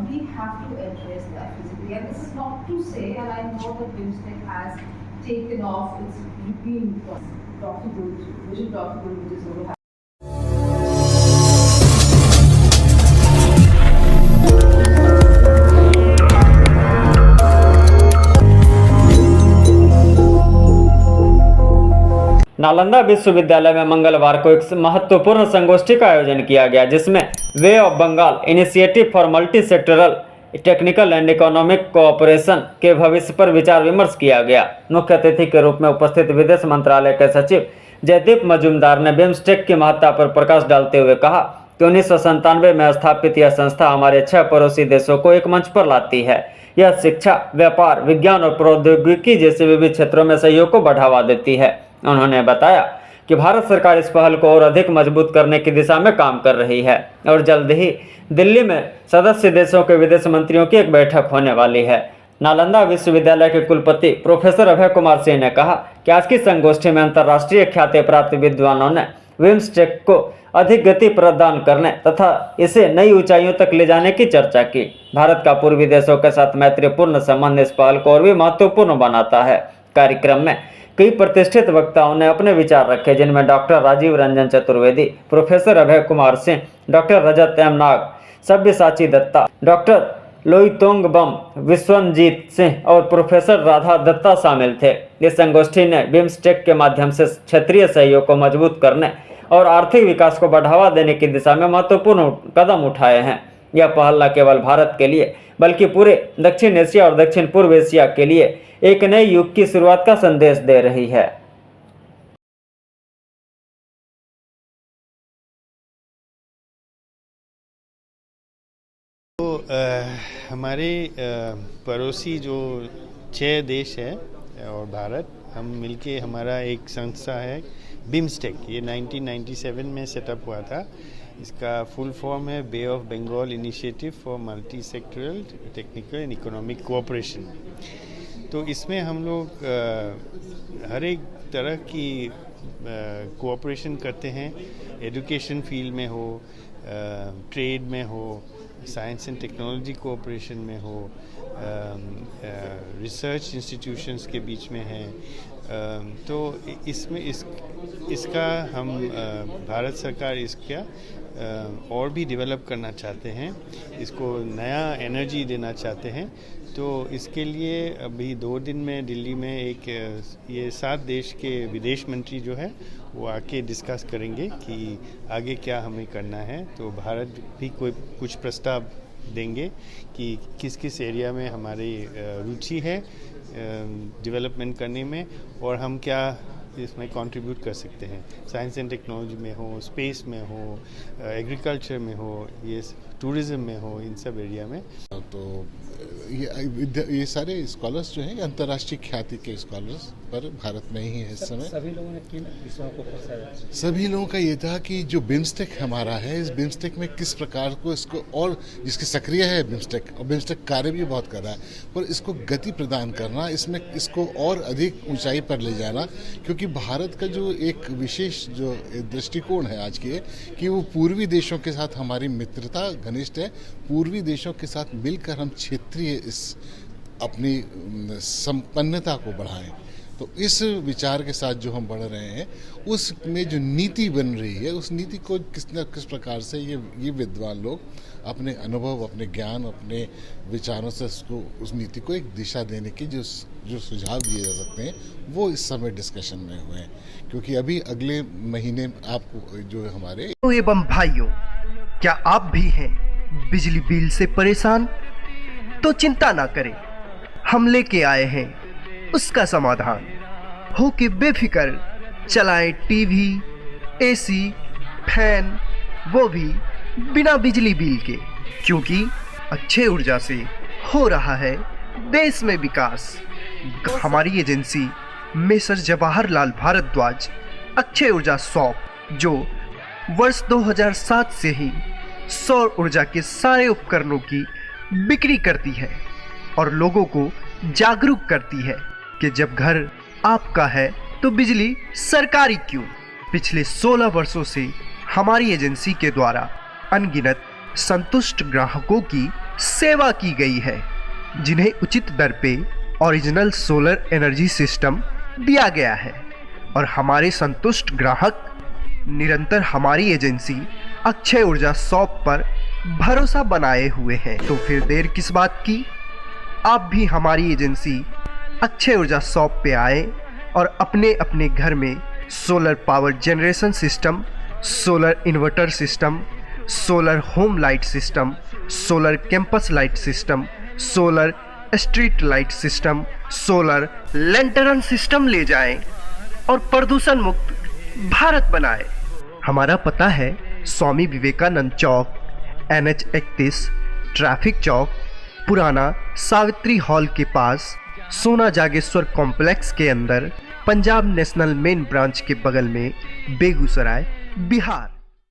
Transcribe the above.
we have to address that physically. And this is not to say, and I know that BIMSTEC has taken off its European document, vision document, which is going to happen. Nalanda विश्वविद्यालय में मंगलवार को एक महत्वपूर्ण संगोष्ठी का आयोजन किया गया, जिसमें Bay of Bengal initiative for multi sectoral technical and economic cooperation के भविष्य पर विचार विमर्श किया गया। मुख्य अतिथि के रूप में उपस्थित विदेश मंत्रालय के सचिव जयदीप मजूमदार ने बिम्स्टेक की महत्ता पर प्रकाश डालते हुए कहा कि 1997 में स्थापित यह संस्था हमारे 6 पड़ोसी देशों को एक मंच पर लाती है। यह शिक्षा, व्यापार, विज्ञान और प्रौद्योगिकी जैसे विविध क्षेत्रों में सहयोग को बढ़ावा देती है। उन्होंने बताया कि भारत सरकार इस पहल को और अधिक मजबूत करने की दिशा में काम कर रही है और जल्द ही दिल्ली में सदस्य देशों के विदेश मंत्रियों की एक बैठक होने वाली है। नालंदा विश्वविद्यालय के कुलपति प्रोफेसर अभय कुमार सिंह ने कहा कि आज की संगोष्ठी में अंतर्राष्ट्रीय ख्याति प्राप्त विद्वानों ने बिम्स्टेक को अधिक गति प्रदान करने तथा इसे नई ऊंचाइयों तक ले जाने की चर्चा की। भारत का पूर्वी देशों के साथ मैत्रीपूर्ण संबंध इस पहल को और भी महत्वपूर्ण बनाता है। कार्यक्रम में कई प्रतिष्ठित वक्ताओं ने अपने विचार रखे, जिनमें doctor Rajiv Ranjan Chaturvedi, professor Abhay Kumar Singh, doctor रजत एम नाग, सब्यसाची दत्ता, डॉक्टर लोईतोंग बम, विश्वनजीत सिंह और प्रोफेसर राधा दत्ता शामिल थे। इस संगोष्ठी ने बिम्स्टेक के माध्यम से क्षेत्रीय सहयोग को मजबूत करने और आर्थिक विकास को बढ़ावा देने की दिशा में महत्वपूर्ण कदम उठाए हैं। यह पहल न केवल भारत के लिए बल्कि पूरे दक्षिण एशिया और दक्षिण पूर्व एशिया के लिए एक नए युग की शुरुआत का संदेश दे रही है। तो हमारे पड़ोसी जो 6 देश है और भारत, हम मिलके हमारा एक संस्था है बिम्स्टेक। ये 1997 में सेटअप हुआ था। इसका फुल फॉर्म है Bay of Bengal initiative for multi sectoral technical and economic Cooperation. तो इसमें हम लोग हर एक तरह की कोऑपरेशन करते हैं। एजुकेशन फील्ड में हो, ट्रेड में हो, साइंस एंड टेक्नोलॉजी कोऑपरेशन में हो, रिसर्च इंस्टीट्यूशंस के बीच में है। तो इसमें इसका हम भारत सरकार इसका और भी डेवलप करना चाहते हैं, इसको नया एनर्जी देना चाहते हैं। तो इसके लिए अभी 2 दिन में दिल्ली में एक ये 7 देश के विदेश मंत्री जो है वो आके डिस्कस करेंगे कि आगे क्या हमें करना है। तो भारत भी कुछ प्रस्ताव देंगे कि किस किस एरिया में हमारी रुचि है डेवलपमेंट करने में और हम क्या इसमें कंट्रीब्यूट कर सकते हैं। साइंस एंड टेक्नोलॉजी में हो, स्पेस में हो, एग्रीकल्चर में हो, ये टूरिज्म में हो, इन सब एरिया में। तो ये सारे स्कॉलर्स जो हैं अंतर्राष्ट्रीय ख्याति के स्कॉलर्स पर भारत में ही है इस समय। सभी लोगों ने किन विषयों को पढ़ा? सभी लोगों का ये था कि जो बिम्स्टेक हमारा है, इस बिम्स्टेक में किस प्रकार को इसको और जिसकी सक्रिय है बिम्स्टेक और बिम्स्टेक कार्य भी बहुत कर रहा है, पर इसको गति प्रदान करना, इसमें इसको और अधिक ऊंचाई पर ले जाना। क्योंकि भारत का जो एक विशेष जो दृष्टिकोण है आज के कि वो पूर्वी देशों के साथ हमारी मित्रता घनिष्ठ है। पूर्वी देशों के साथ मिलकर हम क्षेत्रीय इस अपनी संपन्नता को बढ़ाएं। तो इस विचार के साथ जो हम बढ़ रहे हैं उसमें जो नीति बन रही है, उस नीति को किस न किस प्रकार से ये विद्वान लोग अपने अनुभव, अपने ज्ञान, अपने विचारों से उस नीति को एक दिशा देने की जो सुझाव दिए जा सकते हैं वो इस समय डिस्कशन में हुए हैं। क्योंकि अभी अगले महीने आपको जो हमारे एवं भाइयों, क्या आप भी हैं बिजली बिल से परेशान? तो चिंता ना करें, हम लेके आए हैं उसका समाधान। हो के बेफिक्र चलाएं टीवी, एसी, फैन, वो भी बिना बिजली बिल के, क्योंकि अक्षय ऊर्जा से हो रहा है देश में विकास। हमारी एजेंसी मेसर जवाहरलाल भारद्वाज अक्षय ऊर्जा शॉप, जो वर्ष 2007 से ही सौर ऊर्जा के सारे उपकरणों की बिक्री करती है और लोगों को जागरूक करती है कि जब घर आपका है तो बिजली सरकारी क्यों। पिछले 16 वर्षों से हमारी एजेंसी के द्वारा अनगिनत संतुष्ट ग्राहकों की सेवा की गई है, जिन्हें उचित दर पे ओरिजिनल सोलर एनर्जी सिस्टम दिया गया है और हमारे संतुष्ट ग्राहक निरंतर हमारी एजेंसी अक्षय ऊर्जा शॉप पर भरोसा बनाए हुए हैं। तो फिर देर किस बात की, आप भी हमारी एजेंसी अक्षय ऊर्जा शॉप पे आए और अपने अपने घर में solar power generation system, solar inverter system, solar home light system, solar campus light system, solar street light system, solar lantern system ले जाएं और प्रदूषण मुक्त भारत बनाएं। हमारा पता है स्वामी विवेकानंद चौक, NH 31, ट्रैफिक चौक, पुराना सावित्री हॉल के पास, सोना जागेश्वर कॉम्प्लेक्स के अंदर, पंजाब नेशनल मेन ब्रांच के बगल में, बेगूसराय, बिहार।